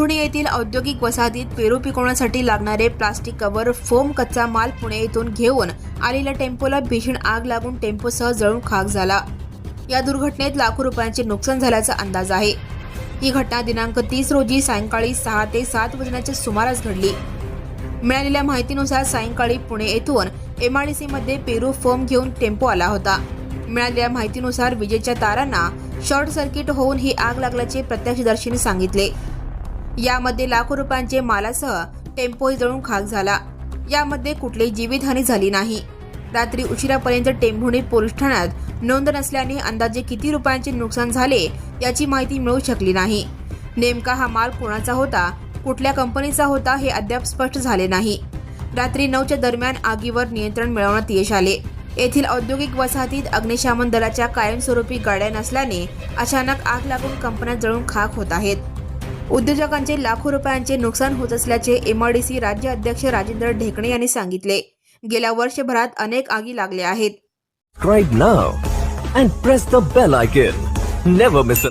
टेंभुर्णी येथील औद्योगिक वसाहतीत पेरू पिकवण्यासाठी लागणारे प्लास्टिक कव्हर, फोम, कच्चा माल पुणे येथून घेऊन आलेल्या टेम्पोला भीषण आग लागून टेम्पोसह जळून खाक झाला। या दुर्घटनेत लाखो रुपयांचे नुकसान झाल्याचा अंदाज आहे। ही घटना दिनांक 30 रोजी सायंकाळी 6 ते 7 वाजण्याच्या सुमारास घडली। मिळालेल्या माहितीनुसार सायंकाळी पुणे येथून MIDC मध्ये पेरू फोम घेऊन टेम्पो आला होता। मिळालेल्या माहितीनुसार विजेच्या तारांना शॉर्ट सर्किट होऊन ही आग लागल्याचे प्रत्यक्षदर्शींनी सांगितले। यामध्ये लाखो रुपयांचे मालासह टेम्पोही जळून खाक झाला। यामध्ये कुठलीही जीवितहानी झाली नाही। रात्री उशिरापर्यंत टेंभुर्णी पोलीस ठाण्यात नोंद नसल्याने अंदाजे किती रुपयांचे नुकसान झाले याची माहिती मिळू शकली नाही। नेमका हा माल कोणाचा होता, कुठल्या कंपनीचा होता हे अद्याप स्पष्ट झाले नाही। रात्री 9च्या दरम्यान आगीवर नियंत्रण मिळवण्यात यश आले। येथील औद्योगिक वसाहतीत अग्निशमन दलाच्या कायमस्वरूपी गाड्या नसल्याने अचानक आग लागून कंपन्या जळून खाक होत आहेत। उद्योजकांचे लाखो रुपयांचे नुकसान होत असल्याचे MIDC राज्य अध्यक्ष राजेंद्र ढेकणे यांनी सांगितले। गेल्या वर्षभरात अनेक आगी लागल्या आहेत। Subscribe now and press the bell icon. Never miss an